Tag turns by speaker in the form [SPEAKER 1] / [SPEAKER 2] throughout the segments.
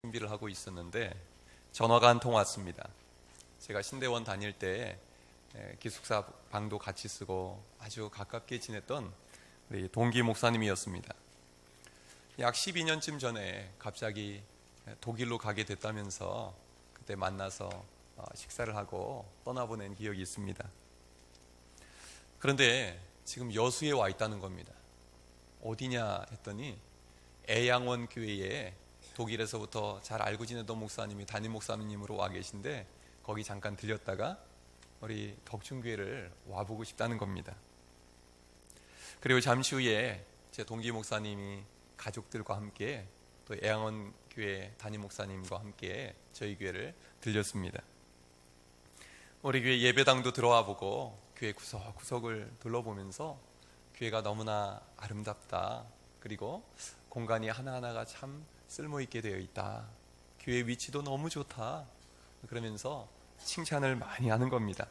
[SPEAKER 1] 준비를 하고 있었는데 전화가 한 통 왔습니다. 제가 신대원 다닐 때 기숙사 방도 같이 쓰고 아주 가깝게 지냈던 우리 동기 목사님이었습니다. 약 12년쯤 전에 갑자기 독일로 가게 됐다면서 그때 만나서 식사를 하고 떠나보낸 기억이 있습니다. 그런데 지금 여수에 와 있다는 겁니다. 어디냐 했더니 애양원 교회에 독일에서부터 잘 알고 지내던 목사님이 담임 목사님으로 와 계신데 거기 잠깐 들렸다가 우리 덕충교회를 와보고 싶다는 겁니다. 그리고 잠시 후에 제 동기 목사님이 가족들과 함께 또 애양원 교회 담임 목사님과 함께 저희 교회를 들렸습니다. 우리 교회 예배당도 들어와 보고 교회 구석구석을 둘러보면서 교회가 너무나 아름답다. 그리고 공간이 하나하나가 참 쓸모있게 되어 있다. 교회 위치도 너무 좋다. 그러면서 칭찬을 많이 하는 겁니다.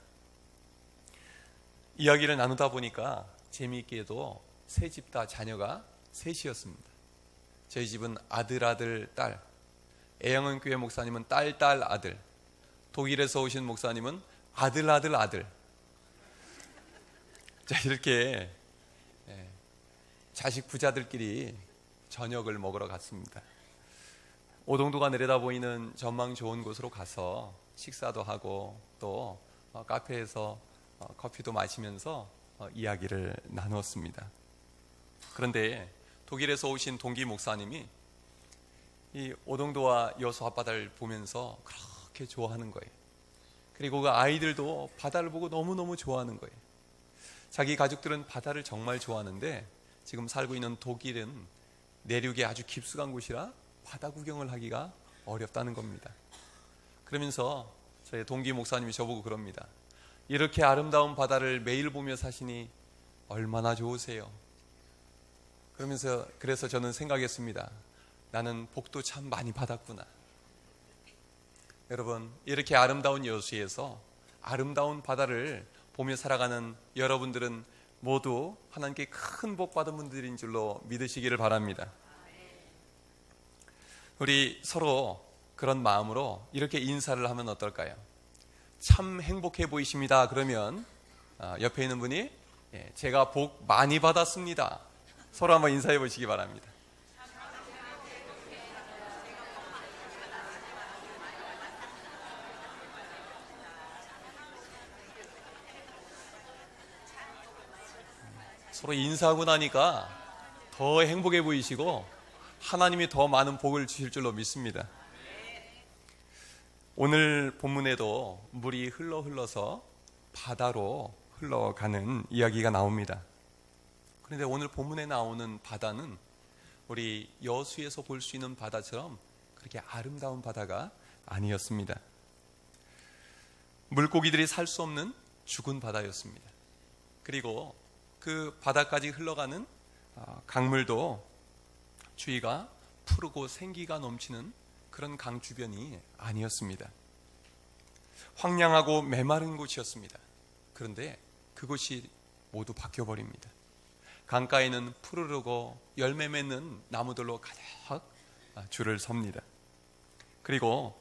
[SPEAKER 1] 이야기를 나누다 보니까 재미있게도 세 집 다 자녀가 셋이었습니다. 저희 집은 아들, 딸, 애양원 교회 목사님은 딸, 아들, 독일에서 오신 목사님은 아들. 자, 이렇게 자식 부자들끼리 저녁을 먹으러 갔습니다. 오동도가 내려다 보이는 전망 좋은 곳으로 가서 식사도 하고 또 카페에서 커피도 마시면서 이야기를 나누었습니다. 그런데 독일에서 오신 동기 목사님이 이 오동도와 여수 앞바다를 보면서 그렇게 좋아하는 거예요. 그리고 그 아이들도 바다를 보고 너무너무 좋아하는 거예요. 자기 가족들은 바다를 정말 좋아하는데 지금 살고 있는 독일은 내륙에 아주 깊숙한 곳이라 바다 구경을 하기가 어렵다는 겁니다. 그러면서 저희 동기 목사님이 저보고 그럽니다. 이렇게 아름다운 바다를 매일 보며 사시니 얼마나 좋으세요. 그래서 저는 생각했습니다. 나는 복도 참 많이 받았구나. 여러분, 이렇게 아름다운 여수에서 아름다운 바다를 보며 살아가는 여러분들은 모두 하나님께 큰 복 받은 분들인 줄로 믿으시기를 바랍니다. 우리 서로 그런 마음으로 이렇게 인사를 하면 어떨까요? 참 행복해 보이십니다. 그러면 옆에 있는 분이 제가 복 많이 받았습니다. 서로 한번 인사해 보시기 바랍니다. 서로 인사하고 나니까 더 행복해 보이시고 하나님이 더 많은 복을 주실 줄로 믿습니다. 오늘 본문에도 물이 흘러서 바다로 흘러가는 이야기가 나옵니다. 그런데 오늘 본문에 나오는 바다는 우리 여수에서 볼 수 있는 바다처럼 그렇게 아름다운 바다가 아니었습니다. 물고기들이 살 수 없는 죽은 바다였습니다. 그리고 그 바다까지 흘러가는 강물도 주위가 푸르고 생기가 넘치는 그런 강 주변이 아니었습니다. 황량하고 메마른 곳이었습니다. 그런데 그곳이 모두 바뀌어버립니다. 강가에는 푸르르고 열매 맺는 나무들로 가득 줄을 섭니다. 그리고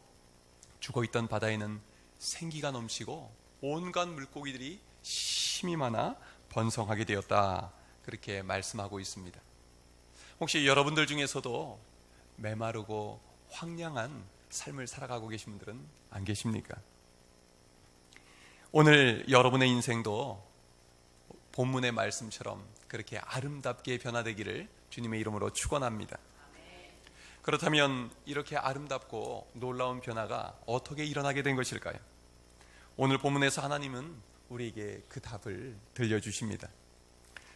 [SPEAKER 1] 죽어있던 바다에는 생기가 넘치고 온갖 물고기들이 심이 많아 번성하게 되었다. 그렇게 말씀하고 있습니다. 혹시 여러분들 중에서도 메마르고 황량한 삶을 살아가고 계신 분들은 안 계십니까? 오늘 여러분의 인생도 본문의 말씀처럼 그렇게 아름답게 변화되기를 주님의 이름으로 축원합니다. 그렇다면 이렇게 아름답고 놀라운 변화가 어떻게 일어나게 된 것일까요? 오늘 본문에서 하나님은 우리에게 그 답을 들려주십니다.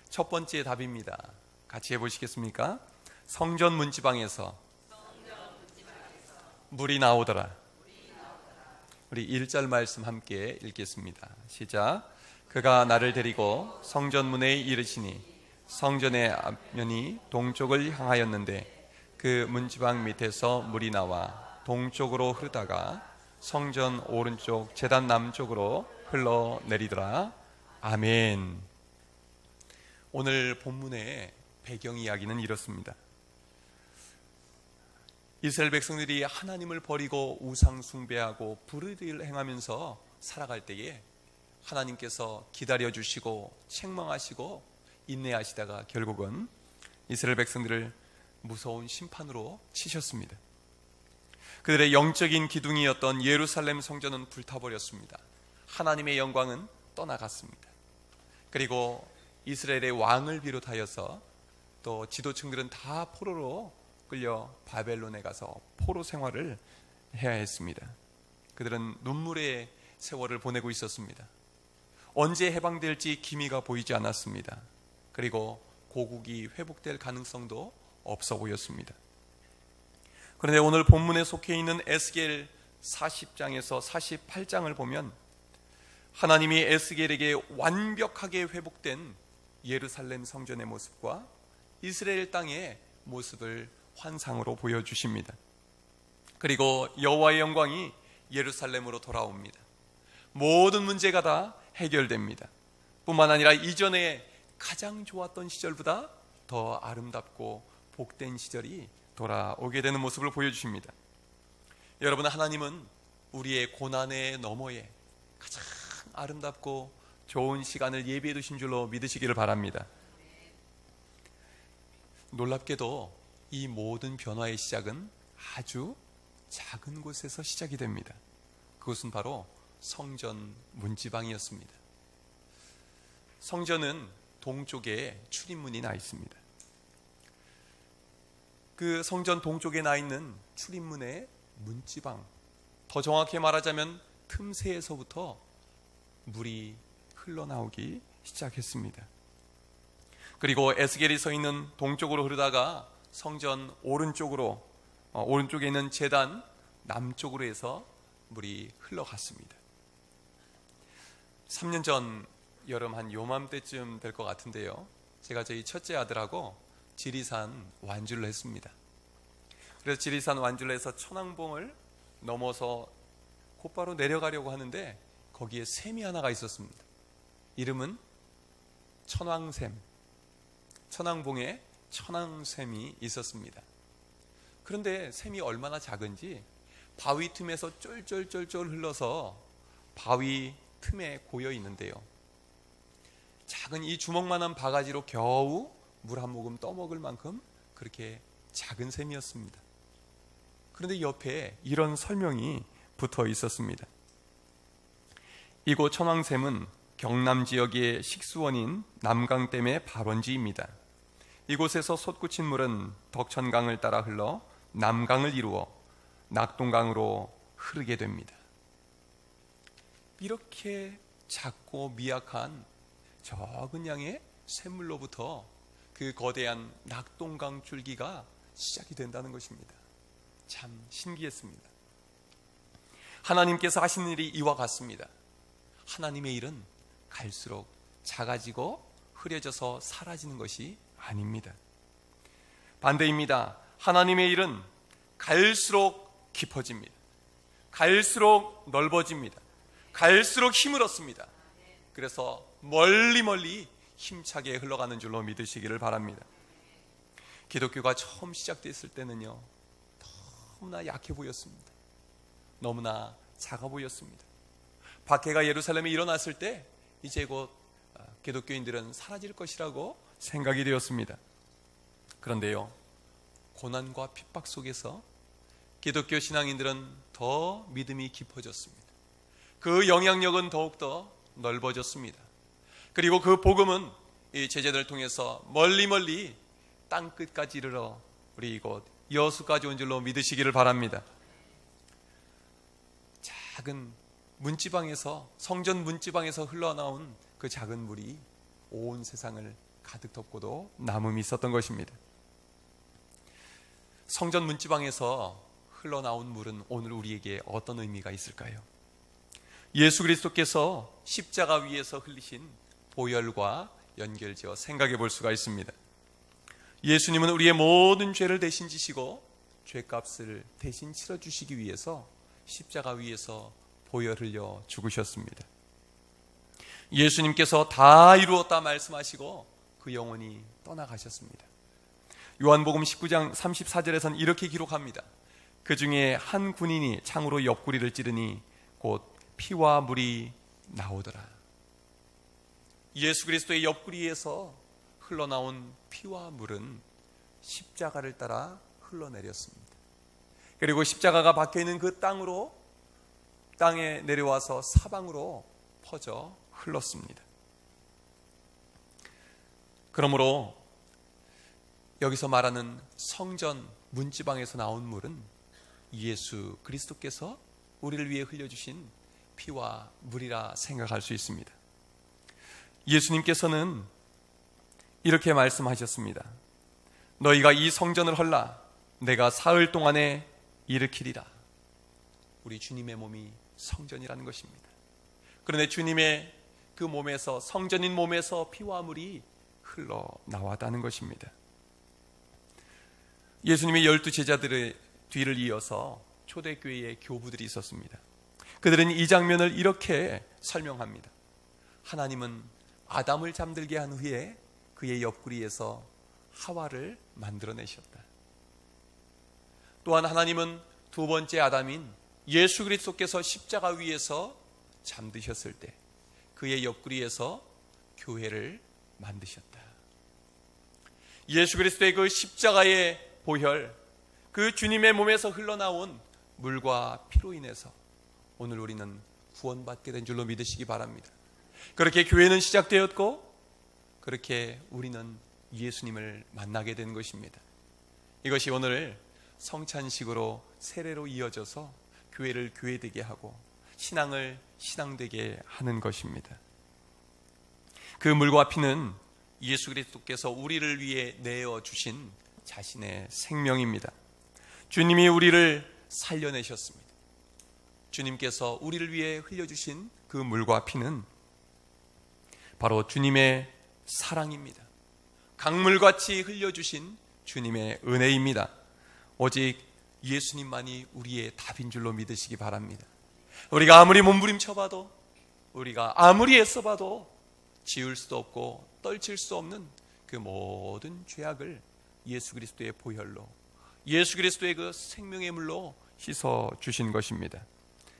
[SPEAKER 1] 첫 번째 답입니다. 같이 해보시겠습니까? 성전 문지방에서 물이 나오더라. 우리 1절 말씀 함께 읽겠습니다. 시작. 그가 나를 데리고 성전문에 이르시니 성전의 앞면이 동쪽을 향하였는데 그 문지방 밑에서 물이 나와 동쪽으로 흐르다가 성전 오른쪽 제단 남쪽으로 흘러내리더라. 아멘. 오늘 본문의 배경 이야기는 이렇습니다. 이스라엘 백성들이 하나님을 버리고 우상 숭배하고 불의를 행하면서 살아갈 때에 하나님께서 기다려주시고 책망하시고 인내하시다가 결국은 이스라엘 백성들을 무서운 심판으로 치셨습니다. 그들의 영적인 기둥이었던 예루살렘 성전은 불타버렸습니다. 하나님의 영광은 떠나갔습니다. 그리고 이스라엘의 왕을 비롯하여서 또 지도층들은 다 포로로 끌려 바벨론에 가서 포로 생활을 해야 했습니다. 그들은 눈물의 세월을 보내고 있었습니다. 언제 해방될지 기미가 보이지 않았습니다. 그리고 고국이 회복될 가능성도 없어 보였습니다. 그런데 오늘 본문에 속해 있는 에스겔 40장에서 48장을 보면 하나님이 에스겔에게 완벽하게 회복된 예루살렘 성전의 모습과 이스라엘 땅의 모습을 환상으로 보여주십니다. 그리고 여호와의 영광이 예루살렘으로 돌아옵니다. 모든 문제가 다 해결됩니다. 뿐만 아니라 이전에 가장 좋았던 시절보다 더 아름답고 복된 시절이 돌아오게 되는 모습을 보여주십니다. 여러분, 하나님은 우리의 고난의 너머에 가장 아름답고 좋은 시간을 예비해 두신 줄로 믿으시기를 바랍니다. 놀랍게도 이 모든 변화의 시작은 아주 작은 곳에서 시작이 됩니다. 그것은 바로 성전 문지방이었습니다. 성전은 동쪽에 출입문이 나 있습니다. 그 성전 동쪽에 나 있는 출입문의 문지방, 더 정확히 말하자면 틈새에서부터 물이 흘러나오기 시작했습니다. 그리고 에스겔이 서 있는 동쪽으로 흐르다가 성전 오른쪽에 있는 제단 남쪽으로 해서 물이 흘러갔습니다. 3년 전 여름 한 요맘때쯤 될 것 같은데요, 제가 저희 첫째 아들하고 지리산 완주를 했습니다. 그래서 지리산 완주를 해서 천왕봉을 넘어서 곧바로 내려가려고 하는데 거기에 샘이 하나가 있었습니다. 이름은 천왕샘, 천왕봉에 천왕샘이 있었습니다. 그런데 샘이 얼마나 작은지 바위 틈에서 쫄쫄쫄쫄 흘러서 바위 틈에 고여 있는데요, 작은 이 주먹만한 바가지로 겨우 물 한 모금 떠먹을 만큼 그렇게 작은 샘이었습니다. 그런데 옆에 이런 설명이 붙어 있었습니다. 이곳 천왕샘은 경남 지역의 식수원인 남강댐의 발원지입니다. 이곳에서 솟구친 물은 덕천강을 따라 흘러 남강을 이루어 낙동강으로 흐르게 됩니다. 이렇게 작고 미약한 적은 양의 샘물로부터 그 거대한 낙동강 줄기가 시작이 된다는 것입니다. 참 신기했습니다. 하나님께서 하시는 일이 이와 같습니다. 하나님의 일은 갈수록 작아지고 흐려져서 사라지는 것이 아닙니다. 반대입니다. 하나님의 일은 갈수록 깊어집니다. 갈수록 넓어집니다. 갈수록 힘을 얻습니다. 그래서 멀리 힘차게 흘러가는 줄로 믿으시기를 바랍니다. 기독교가 처음 시작됐을 때는요, 너무나 약해 보였습니다. 너무나 작아 보였습니다. 박해가 예루살렘에 일어났을 때 이제 곧 기독교인들은 사라질 것이라고 생각이 되었습니다. 그런데요, 고난과 핍박 속에서 기독교 신앙인들은 더 믿음이 깊어졌습니다. 그 영향력은 더욱더 넓어졌습니다. 그리고 그 복음은 이 제자들을 통해서 멀리 땅끝까지 이르러 우리 이곳 여수까지 온 줄로 믿으시기를 바랍니다. 작은 문지방에서, 성전 문지방에서 흘러나온 그 작은 물이 온 세상을 가득 덮고도 남음이 있었던 것입니다. 성전 문지방에서 흘러나온 물은 오늘 우리에게 어떤 의미가 있을까요? 예수 그리스도께서 십자가 위에서 흘리신 보혈과 연결지어 생각해 볼 수가 있습니다. 예수님은 우리의 모든 죄를 대신 지시고 죄값을 대신 치러주시기 위해서 십자가 위에서 보혈 흘려 죽으셨습니다. 예수님께서 다 이루었다 말씀하시고 그 영혼이 떠나가셨습니다. 요한복음 19장 34절에서는 이렇게 기록합니다. 그 중에 한 군인이 창으로 옆구리를 찌르니 곧 피와 물이 나오더라. 예수 그리스도의 옆구리에서 흘러나온 피와 물은 십자가를 따라 흘러내렸습니다. 그리고 십자가가 박혀있는 그 땅에 내려와서 사방으로 퍼져 흘렀습니다. 그러므로 여기서 말하는 성전 문지방에서 나온 물은 예수 그리스도께서 우리를 위해 흘려주신 피와 물이라 생각할 수 있습니다. 예수님께서는 이렇게 말씀하셨습니다. 너희가 이 성전을 헐라 내가 사흘 동안에 일으키리라. 우리 주님의 몸이 성전이라는 것입니다. 그런데 주님의 그 몸에서, 성전인 몸에서 피와 물이 흘러나왔다는 것입니다. 예수님의 12 제자들의 뒤를 이어서 초대교회의 교부들이 있었습니다. 그들은 이 장면을 이렇게 설명합니다. 하나님은 아담을 잠들게 한 후에 그의 옆구리에서 하와를 만들어내셨다. 또한 하나님은 두 번째 아담인 예수 그리스도께서 십자가 위에서 잠드셨을 때 그의 옆구리에서 교회를 만드셨다. 예수 그리스도의 그 십자가의 보혈, 그 주님의 몸에서 흘러나온 물과 피로 인해서 오늘 우리는 구원받게 된 줄로 믿으시기 바랍니다. 그렇게 교회는 시작되었고 그렇게 우리는 예수님을 만나게 된 것입니다. 이것이 오늘 성찬식으로 세례로 이어져서 교회를 교회되게 하고 신앙을 신앙되게 하는 것입니다. 그 물과 피는 예수 그리스도께서 우리를 위해 내어주신 자신의 생명입니다. 주님이 우리를 살려내셨습니다. 주님께서 우리를 위해 흘려주신 그 물과 피는 바로 주님의 사랑입니다. 강물같이 흘려주신 주님의 은혜입니다. 오직 예수님만이 우리의 답인 줄로 믿으시기 바랍니다. 우리가 아무리 몸부림쳐봐도, 우리가 아무리 애써봐도 지울 수도 없고 떨칠 수 없는 그 모든 죄악을 예수 그리스도의 보혈로, 예수 그리스도의 그 생명의 물로 씻어 주신 것입니다.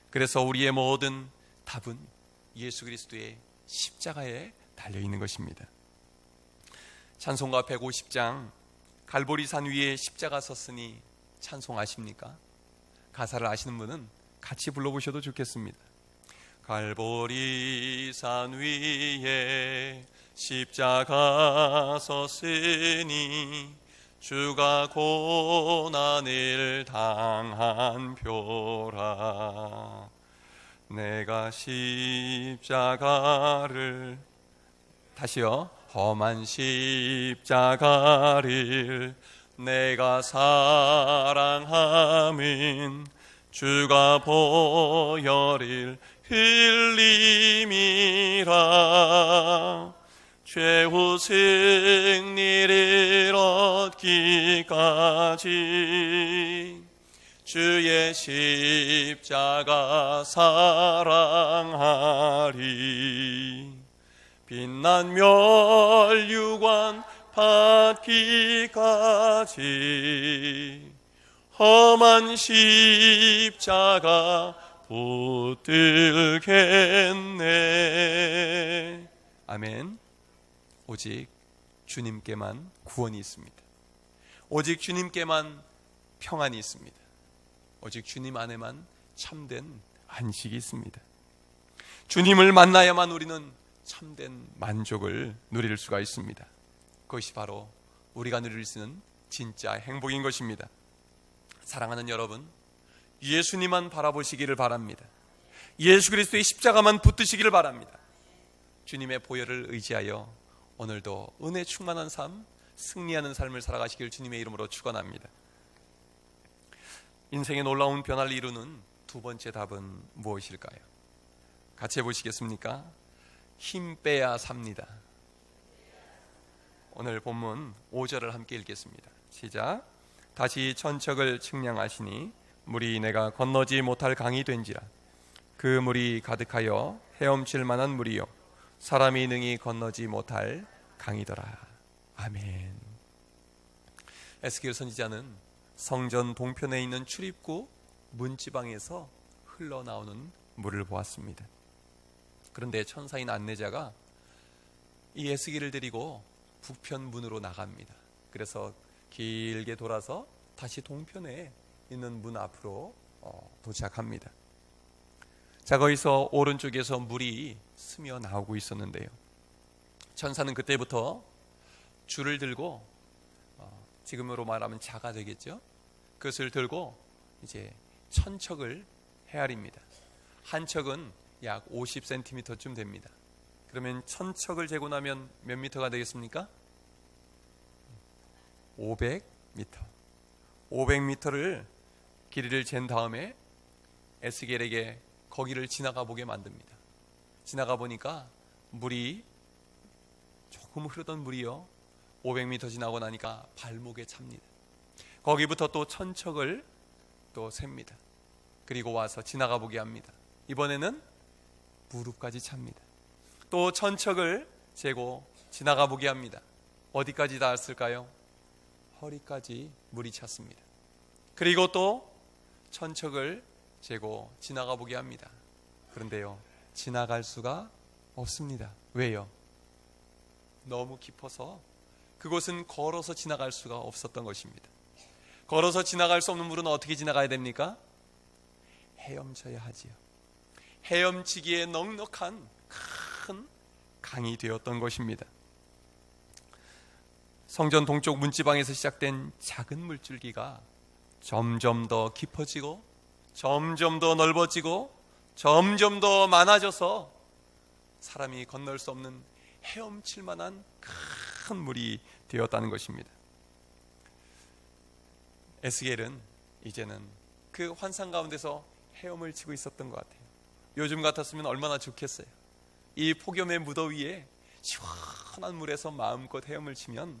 [SPEAKER 1] 그래서 우리의 모든 답은 예수 그리스도의 십자가에 달려있는 것입니다. 찬송가 150장 갈보리산 위에 십자가 섰으니 찬송하십니까? 가사를 아시는 분은 같이 불러보셔도 좋겠습니다. 갈보리산 위에 십자가 섰으니 주가 고난을 당한 표라. 내가 십자가를, 다시요, 험한 십자가를 내가 사랑함은 주가 보혈을 흘림이라. 최후 승리를 얻기까지 주의 십자가 사랑하리. 빛난 멸류관 받기까지 험한 십자가 붙들겠네. 아멘. 오직 주님께만 구원이 있습니다. 오직 주님께만 평안이 있습니다. 오직 주님 안에만 참된 안식이 있습니다. 주님을 만나야만 우리는 참된 만족을 누릴 수가 있습니다. 그것이 바로 우리가 누릴 수 있는 진짜 행복인 것입니다. 사랑하는 여러분, 예수님만 바라보시기를 바랍니다. 예수 그리스도의 십자가만 붙드시기를 바랍니다. 주님의 보혈을 의지하여 오늘도 은혜 충만한 삶, 승리하는 삶을 살아가시길 주님의 이름으로 축원합니다. 인생의 놀라운 변화를 이루는 두 번째 답은 무엇일까요? 같이 해보시겠습니까? 힘 빼야 삽니다. 오늘 본문 5절을 함께 읽겠습니다. 시작. 다시 천척을 측량하시니 물이 내가 건너지 못할 강이 된지라. 그 물이 가득하여 헤엄칠 만한 물이요 사람이 능히 건너지 못할 강이더라. 아멘. 에스겔 선지자는 성전 동편에 있는 출입구 문지방에서 흘러나오는 물을 보았습니다. 그런데 천사인 안내자가 이 에스겔을 데리고 북편 문으로 나갑니다. 그래서 길게 돌아서 다시 동편에 있는 문 앞으로 도착합니다. 자, 거기서 오른쪽에서 물이 스며 나오고 있었는데요, 천사는 그때부터 줄을 들고, 지금으로 말하면 자가 되겠죠, 그것을 들고 이제 천척을 헤아립니다. 한 척은 약 50cm쯤 됩니다. 그러면 천척을 재고 나면 몇 미터가 되겠습니까? 500m. 500m를 길이를 잰 다음에 에스겔에게 거기를 지나가 보게 만듭니다. 지나가 보니까 물이, 조금 흐르던 물이요, 500m 지나고 나니까 발목에 찹니다. 거기부터 또 천척을 또 셉니다. 그리고 와서 지나가 보게 합니다. 이번에는 무릎까지 찹니다. 또 천척을 재고 지나가 보게 합니다. 어디까지 닿았을까요? 허리까지 물이 찼습니다. 그리고 또 천척을 재고 지나가 보게 합니다. 그런데요, 지나갈 수가 없습니다. 왜요? 너무 깊어서 그곳은 걸어서 지나갈 수가 없었던 것입니다. 걸어서 지나갈 수 없는 물은 어떻게 지나가야 됩니까? 헤엄쳐야 하지요. 헤엄치기에 넉넉한 큰 강이 되었던 것입니다. 성전 동쪽 문지방에서 시작된 작은 물줄기가 점점 더 깊어지고 점점 더 넓어지고 점점 더 많아져서 사람이 건널 수 없는 헤엄칠 만한 큰 물이 되었다는 것입니다. 에스겔은 이제는 그 환상 가운데서 헤엄을 치고 있었던 것 같아요. 요즘 같았으면 얼마나 좋겠어요. 이 폭염의 무더위에 시원한 물에서 마음껏 헤엄을 치면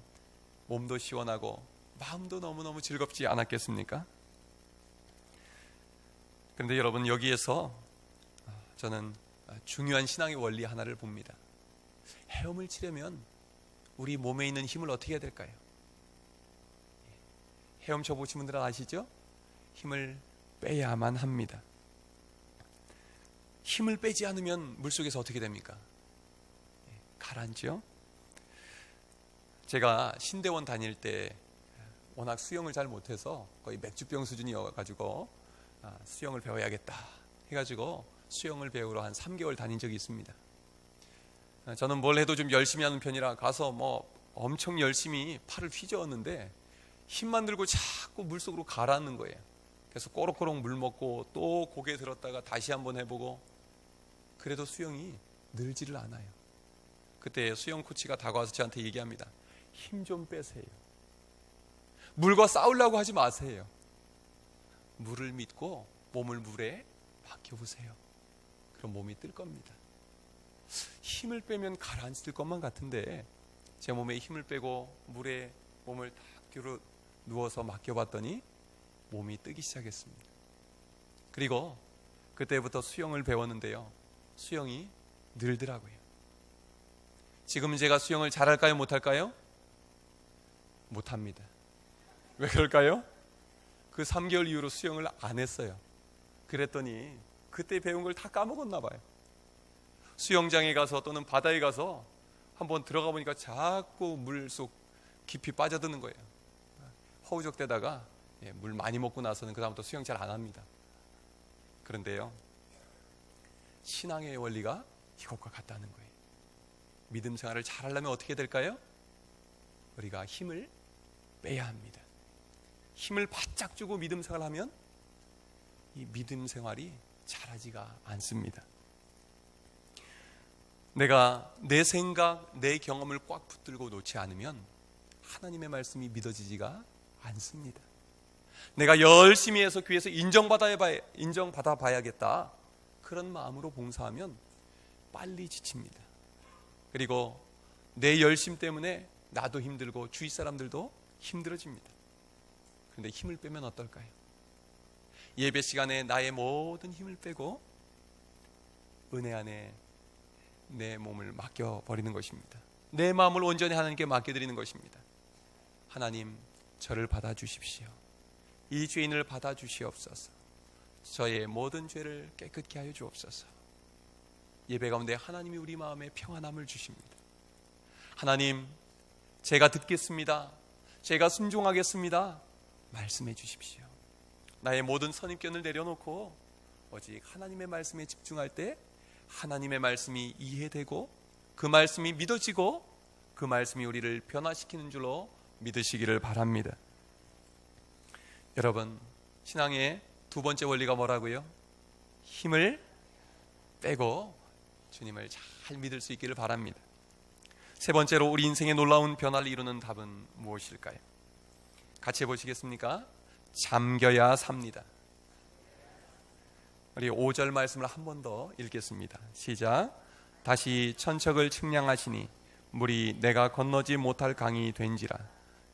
[SPEAKER 1] 몸도 시원하고 마음도 너무너무 즐겁지 않았겠습니까? 그런데 여러분, 여기에서 저는 중요한 신앙의 원리 하나를 봅니다. 헤엄을 치려면 우리 몸에 있는 힘을 어떻게 해야 될까요? 헤엄쳐 보신 분들은 아시죠? 힘을 빼야만 합니다. 힘을 빼지 않으면 물속에서 어떻게 됩니까? 가라앉죠? 제가 신대원 다닐 때 워낙 수영을 잘 못해서 거의 맥주병 수준이어가지고 수영을 배워야겠다 해가지고 수영을 배우러 한 3개월 다닌 적이 있습니다. 저는 뭘 해도 좀 열심히 하는 편이라 가서 엄청 열심히 팔을 휘저었는데 힘만 들고 자꾸 물속으로 가라앉는 거예요. 그래서 꼬록꼬록 물 먹고 또 고개 들었다가 다시 한번 해보고, 그래도 수영이 늘지를 않아요. 그때 수영 코치가 다가와서 저한테 얘기합니다. 힘 좀 빼세요. 물과 싸우려고 하지 마세요. 물을 믿고 몸을 물에 맡겨보세요. 그럼 몸이 뜰 겁니다. 힘을 빼면 가라앉을 것만 같은데 제 몸에 힘을 빼고 물에 몸을 딱 뒤로 누워서 맡겨봤더니 몸이 뜨기 시작했습니다. 그리고 그때부터 수영을 배웠는데요, 수영이 늘더라고요. 지금 제가 수영을 잘할까요, 못할까요? 못합니다. 왜 그럴까요? 그 3개월 이후로 수영을 안 했어요. 그랬더니 그때 배운 걸 다 까먹었나 봐요. 수영장에 가서 또는 바다에 가서 한번 들어가 보니까 자꾸 물속 깊이 빠져드는 거예요. 허우적대다가 물 많이 먹고 나서는 그 다음부터 수영 잘 안 합니다. 그런데요, 신앙의 원리가 이것과 같다는 거예요. 믿음 생활을 잘하려면 어떻게 될까요? 우리가 힘을 빼야 합니다. 힘을 바짝 주고 믿음 생활을 하면 이 믿음 생활이 잘하지가 않습니다. 내가 내 생각, 내 경험을 꽉 붙들고 놓지 않으면 하나님의 말씀이 믿어지지가 않습니다. 내가 열심히 해서 교회에서 인정받아 봐야겠다, 그런 마음으로 봉사하면 빨리 지칩니다. 그리고 내 열심 때문에 나도 힘들고 주위 사람들도 힘들어집니다. 그런데 힘을 빼면 어떨까요? 예배 시간에 나의 모든 힘을 빼고 은혜 안에 내 몸을 맡겨버리는 것입니다. 내 마음을 온전히 하나님께 맡겨드리는 것입니다. 하나님, 저를 받아주십시오. 이 죄인을 받아주시옵소서. 저의 모든 죄를 깨끗게 하여 주옵소서. 예배 가운데 하나님이 우리 마음에 평안함을 주십니다. 하나님, 제가 듣겠습니다. 제가 순종하겠습니다. 말씀해 주십시오. 나의 모든 선입견을 내려놓고 오직 하나님의 말씀에 집중할 때 하나님의 말씀이 이해되고 그 말씀이 믿어지고 그 말씀이 우리를 변화시키는 줄로 믿으시기를 바랍니다. 여러분, 신앙의 두 번째 원리가 뭐라고요? 힘을 빼고 주님을 잘 믿을 수 있기를 바랍니다. 세 번째로 우리 인생의 놀라운 변화를 이루는 답은 무엇일까요? 같이 해보시겠습니까? 잠겨야 삽니다. 우리 5절 말씀을 한 번 더 읽겠습니다. 시작. 다시 천척을 측량하시니 물이 내가 건너지 못할 강이 된지라.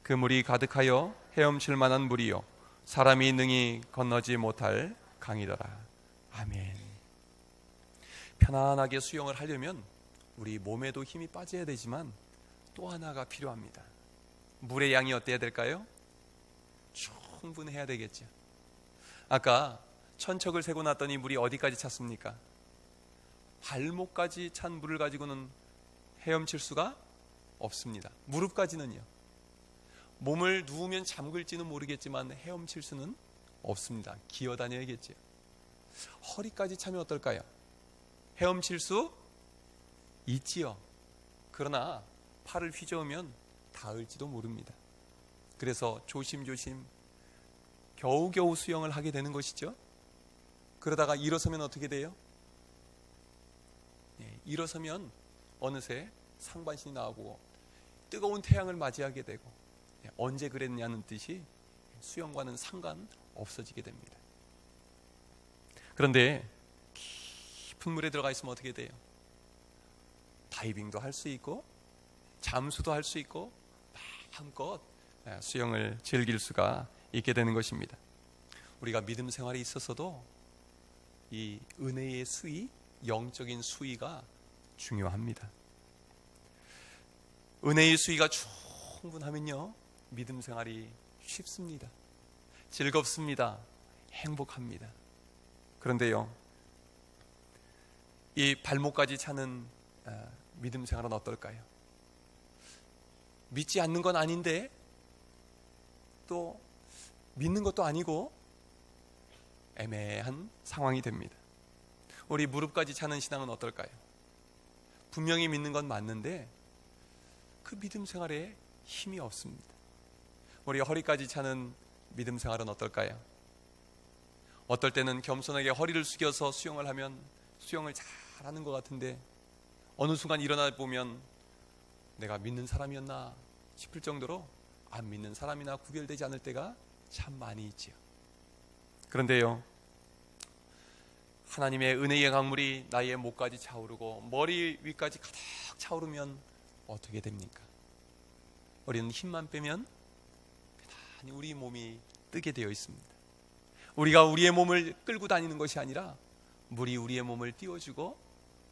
[SPEAKER 1] 그 물이 가득하여 헤엄칠 만한 물이요 사람이 능히 건너지 못할 강이더라. 아멘. 편안하게 수영을 하려면 우리 몸에도 힘이 빠져야 되지만 또 하나가 필요합니다. 물의 양이 어때야 될까요? 충분해야 되겠죠. 아까 천척을 세고 났더니 물이 어디까지 찼습니까? 발목까지 찬 물을 가지고는 헤엄칠 수가 없습니다. 무릎까지는요. 몸을 누우면 잠글지는 모르겠지만 헤엄칠 수는 없습니다. 기어다녀야겠죠. 허리까지 차면 어떨까요? 헤엄칠 수 있지요. 그러나 팔을 휘저으면 닿을지도 모릅니다. 그래서 조심조심 겨우겨우 수영을 하게 되는 것이죠. 그러다가 일어서면 어떻게 돼요? 일어서면 어느새 상반신이 나오고 뜨거운 태양을 맞이하게 되고 언제 그랬냐는 듯이 수영과는 상관 없어지게 됩니다. 그런데 깊은 물에 들어가 있으면 어떻게 돼요? 다이빙도 할 수 있고 잠수도 할 수 있고 마음껏 수영을 즐길 수가 있게 되는 것입니다. 우리가 믿음 생활에 있어서도 이 은혜의 수위, 영적인 수위가 중요합니다. 은혜의 수위가 충분하면요 믿음 생활이 쉽습니다. 즐겁습니다. 행복합니다. 그런데요 이 발목까지 차는 믿음 생활은 어떨까요? 믿지 않는 건 아닌데 또 믿는 것도 아니고 애매한 상황이 됩니다. 우리 무릎까지 차는 신앙은 어떨까요? 분명히 믿는 건 맞는데 그 믿음 생활에 힘이 없습니다. 우리 허리까지 차는 믿음 생활은 어떨까요? 어떨 때는 겸손하게 허리를 숙여서 수영을 하면 수영을 잘하는 것 같은데 어느 순간 일어나 보면 내가 믿는 사람이었나 싶을 정도로 안 믿는 사람이나 구별되지 않을 때가 참 많이 있지요. 그런데요 하나님의 은혜의 강물이 나의 목까지 차오르고 머리 위까지 가득 차오르면 어떻게 됩니까? 우리는 힘만 빼면 편안히 우리 몸이 뜨게 되어 있습니다. 우리가 우리의 몸을 끌고 다니는 것이 아니라 물이 우리의 몸을 띄워주고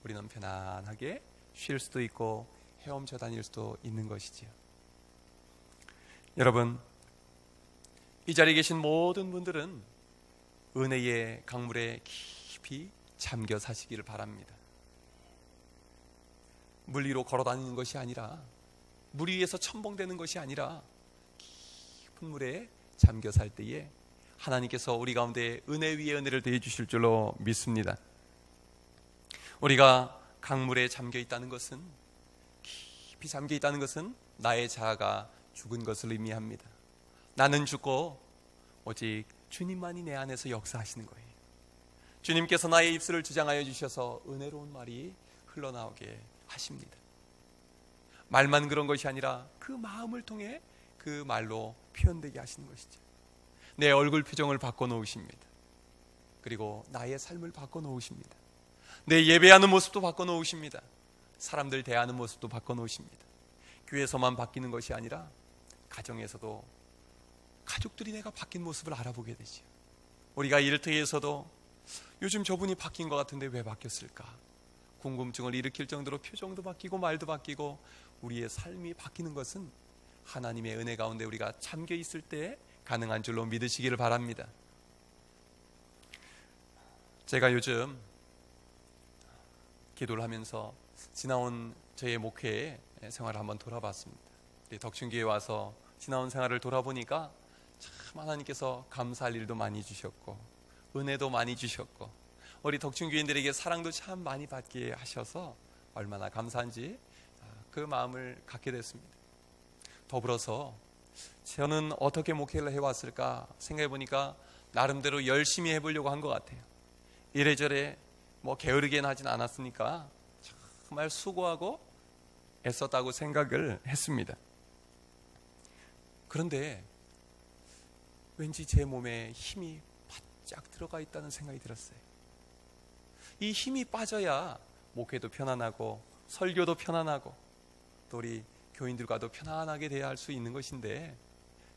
[SPEAKER 1] 우리는 편안하게 쉴 수도 있고 헤엄쳐 다닐 수도 있는 것이지요. 여러분, 이 자리에 계신 모든 분들은 은혜의 강물에 깊이 잠겨 사시기를 바랍니다. 물 위로 걸어 다니는 것이 아니라 물 위에서 첨벙대는 것이 아니라 깊은 물에 잠겨 살 때에 하나님께서 우리 가운데 은혜 위에 은혜를 더해 주실 줄로 믿습니다. 우리가 강물에 잠겨 있다는 것은 깊이 잠겨 있다는 것은 나의 자아가 죽은 것을 의미합니다. 나는 죽고 오직 주님만이 내 안에서 역사하시는 거예요. 주님께서 나의 입술을 주장하여 주셔서 은혜로운 말이 흘러나오게 하십니다. 말만 그런 것이 아니라 그 마음을 통해 그 말로 표현되게 하시는 것이죠. 내 얼굴 표정을 바꿔놓으십니다. 그리고 나의 삶을 바꿔놓으십니다. 내 예배하는 모습도 바꿔놓으십니다. 사람들 대하는 모습도 바꿔놓으십니다. 교회에서만 바뀌는 것이 아니라 가정에서도 가족들이 내가 바뀐 모습을 알아보게 되죠. 우리가 일터에서도 요즘 저분이 바뀐 것 같은데 왜 바뀌었을까? 궁금증을 일으킬 정도로 표정도 바뀌고 말도 바뀌고 우리의 삶이 바뀌는 것은 하나님의 은혜 가운데 우리가 잠겨 있을 때 가능한 줄로 믿으시기를 바랍니다. 제가 요즘 기도를 하면서 지나온 저의 목회 생활을 한번 돌아봤습니다. 우리 덕춘교회에 와서 지나온 생활을 돌아보니까 참 하나님께서 감사할 일도 많이 주셨고 은혜도 많이 주셨고 우리 덕춘교인들에게 사랑도 참 많이 받게 하셔서 얼마나 감사한지 그 마음을 갖게 됐습니다. 더불어서 저는 어떻게 목회를 해왔을까 생각해 보니까 나름대로 열심히 해보려고 한 것 같아요. 이래저래 게으르게는 하진 않았으니까 정말 수고하고 애썼다고 생각을 했습니다. 그런데 왠지 제 몸에 힘이 바짝 들어가 있다는 생각이 들었어요. 이 힘이 빠져야 목회도 편안하고 설교도 편안하고 또 우리 교인들과도 편안하게 대해야 할 수 있는 것인데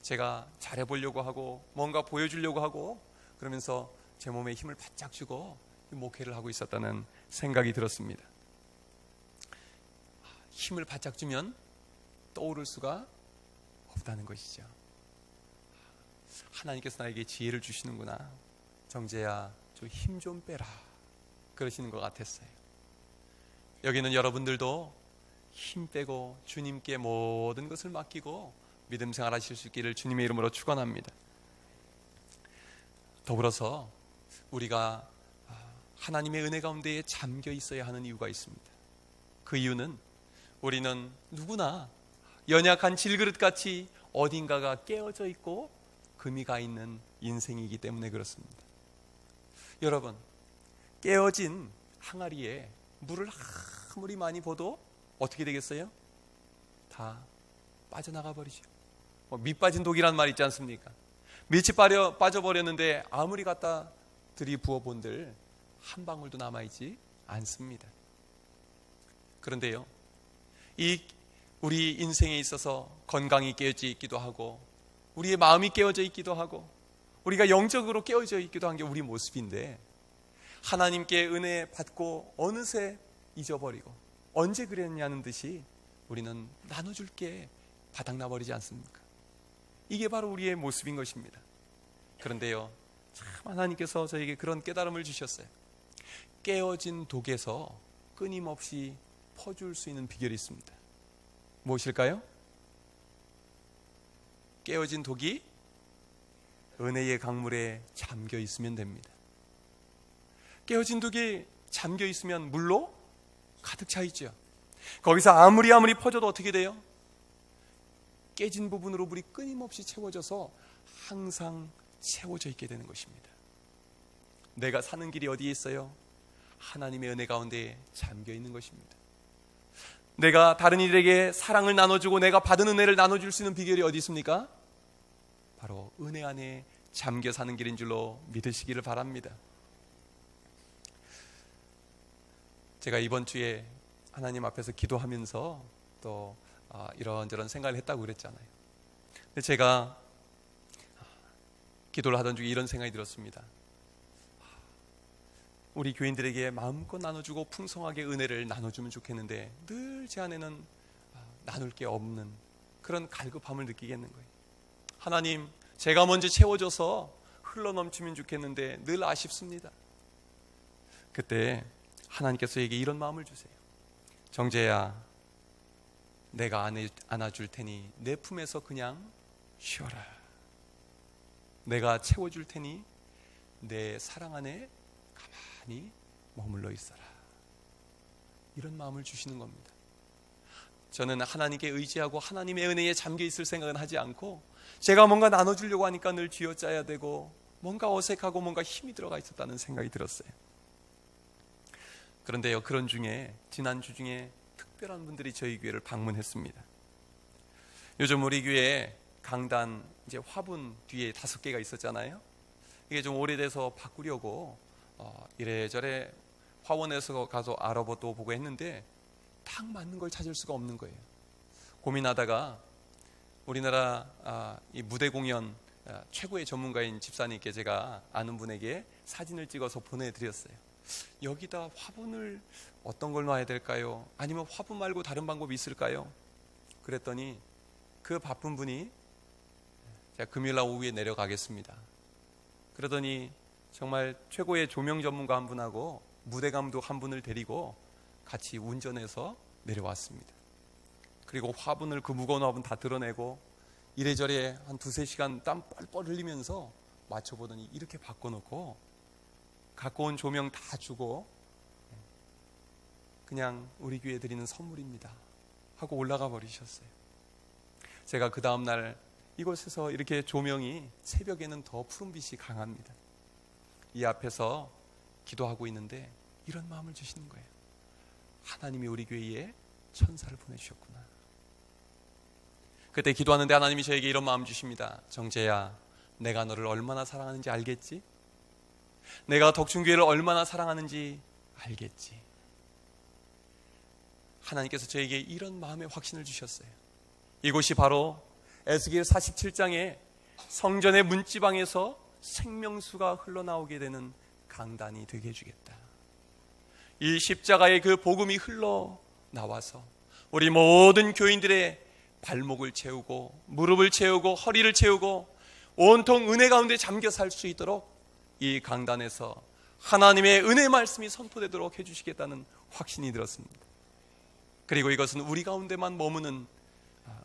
[SPEAKER 1] 제가 잘해보려고 하고 뭔가 보여주려고 하고 그러면서 제 몸에 힘을 바짝 주고 목회를 하고 있었다는 생각이 들었습니다. 힘을 바짝 주면 떠오를 수가 없다는 것이죠. 하나님께서 나에게 지혜를 주시는구나. 정재야, 좀 힘 좀 빼라. 그러시는 것 같았어요. 여기는 여러분들도 힘 빼고 주님께 모든 것을 맡기고 믿음 생활하실 수 있기를 주님의 이름으로 축원합니다. 더불어서 우리가 하나님의 은혜 가운데에 잠겨 있어야 하는 이유가 있습니다. 그 이유는 우리는 누구나 연약한 질그릇같이 어딘가가 깨어져 있고 금이 가 있는 인생이기 때문에 그렇습니다. 여러분, 깨어진 항아리에 물을 아무리 많이 부어도 어떻게 되겠어요? 다 빠져나가 버리죠. 밑 빠진 독이란 말 있지 않습니까? 밑이 빠져버렸는데 아무리 갖다 들이부어본들 한 방울도 남아있지 않습니다. 그런데요, 우리 인생에 있어서 건강이 깨어져 있기도 하고 우리의 마음이 깨어져 있기도 하고 우리가 영적으로 깨어져 있기도 한 게 우리 모습인데 하나님께 은혜 받고 어느새 잊어버리고 언제 그랬냐는 듯이 우리는 나눠줄 게 바닥나버리지 않습니까? 이게 바로 우리의 모습인 것입니다. 그런데요, 참 하나님께서 저에게 그런 깨달음을 주셨어요. 깨어진 독에서 끊임없이 퍼줄 수 있는 비결이 있습니다. 무엇일까요? 깨어진 독이 은혜의 강물에 잠겨 있으면 됩니다. 깨어진 독이 잠겨 있으면 물로 가득 차 있죠. 거기서 아무리 퍼져도 어떻게 돼요? 깨진 부분으로 물이 끊임없이 채워져서 항상 채워져 있게 되는 것입니다. 내가 사는 길이 어디에 있어요? 하나님의 은혜 가운데 잠겨 있는 것입니다. 내가 다른 이들에게 사랑을 나눠주고 내가 받은 은혜를 나눠줄 수 있는 비결이 어디 있습니까? 바로 은혜 안에 잠겨 사는 길인 줄로 믿으시기를 바랍니다. 제가 이번 주에 하나님 앞에서 기도하면서 또 이런저런 생각을 했다고 그랬잖아요. 근데 제가 기도를 하던 중에 이런 생각이 들었습니다. 우리 교인들에게 마음껏 나눠주고 풍성하게 은혜를 나눠주면 좋겠는데 늘 제 안에는 나눌 게 없는 그런 갈급함을 느끼겠는 거예요. 하나님, 제가 먼저 채워줘서 흘러넘치면 좋겠는데 늘 아쉽습니다. 그때 하나님께서 저에게 이런 마음을 주세요. 정재야, 내가 안아줄 테니 내 품에서 그냥 쉬어라. 내가 채워줄 테니 내 사랑 안에 가만히 머물러 있어라. 이런 마음을 주시는 겁니다. 저는 하나님께 의지하고 하나님의 은혜에 잠겨 있을 생각은 하지 않고 제가 뭔가 나눠주려고 하니까 늘 쥐어짜야 되고 뭔가 어색하고 뭔가 힘이 들어가 있었다는 생각이 들었어요. 그런데요, 그런 중에 지난주 중에 특별한 분들이 저희 교회를 방문했습니다. 요즘 우리 교회에 강단 이제 화분 뒤에 5개가 있었잖아요. 이게 좀 오래돼서 바꾸려고 이래저래 화원에서 가서 알아보고 보고 했는데 딱 맞는 걸 찾을 수가 없는 거예요. 고민하다가 우리나라 이 무대 공연 최고의 전문가인 집사님께 제가 아는 분에게 사진을 찍어서 보내드렸어요. 여기다 화분을 어떤 걸 놔야 될까요? 아니면 화분 말고 다른 방법이 있을까요? 그랬더니 그 바쁜 분이 제가 금요일날 오후에 내려가겠습니다. 그러더니 정말 최고의 조명 전문가 한 분하고 무대 감독 한 분을 데리고 같이 운전해서 내려왔습니다. 그리고 화분을, 그 무거운 화분 다 드러내고 이래저래 한 2-3시간 땀 뻘뻘 흘리면서 맞춰보더니 이렇게 바꿔놓고 갖고 온 조명 다 주고 그냥 우리 교회에 드리는 선물입니다 하고 올라가 버리셨어요. 제가 그 다음날 이곳에서 이렇게 조명이 새벽에는 더 푸른빛이 강합니다. 이 앞에서 기도하고 있는데 이런 마음을 주시는 거예요. 하나님이 우리 교회에 천사를 보내주셨구나. 그때 기도하는데 하나님이 저에게 이런 마음 주십니다. 정재야, 내가 너를 얼마나 사랑하는지 알겠지? 내가 덕충교회를 얼마나 사랑하는지 알겠지? 하나님께서 저에게 이런 마음의 확신을 주셨어요. 이곳이 바로 에스겔 47장에 성전의 문지방에서 생명수가 흘러나오게 되는 강단이 되게 해주겠다. 이 십자가의 그 복음이 흘러나와서 우리 모든 교인들의 발목을 채우고 무릎을 채우고 허리를 채우고 온통 은혜 가운데 잠겨 살 수 있도록 이 강단에서 하나님의 은혜 말씀이 선포되도록 해주시겠다는 확신이 들었습니다. 그리고 이것은 우리 가운데만 머무는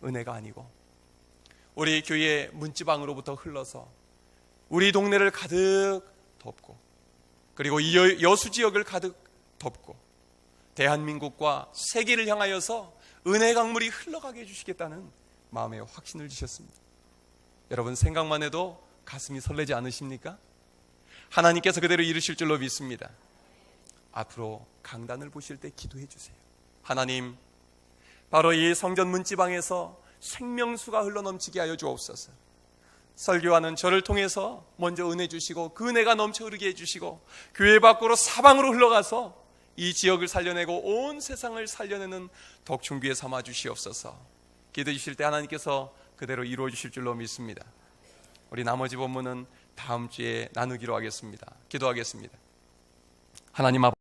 [SPEAKER 1] 은혜가 아니고 우리 교회 문지방으로부터 흘러서 우리 동네를 가득 덮고 그리고 이 여수 지역을 가득 덮고 대한민국과 세계를 향하여서 은혜 강물이 흘러가게 해주시겠다는 마음의 확신을 주셨습니다. 여러분 생각만 해도 가슴이 설레지 않으십니까? 하나님께서 그대로 이루실 줄로 믿습니다. 앞으로 강단을 보실 때 기도해 주세요. 하나님, 바로 이 성전 문지방에서 생명수가 흘러넘치게 하여 주옵소서. 설교하는 저를 통해서 먼저 은혜 주시고 그 은혜가 넘쳐 흐르게 해주시고 교회 밖으로 사방으로 흘러가서 이 지역을 살려내고 온 세상을 살려내는 덕충교회 삼아 주시옵소서. 기도해 주실 때 하나님께서 그대로 이루어 주실 줄로 믿습니다. 우리 나머지 본문은 다음 주에 나누기로 하겠습니다. 기도하겠습니다. 하나님 아버지,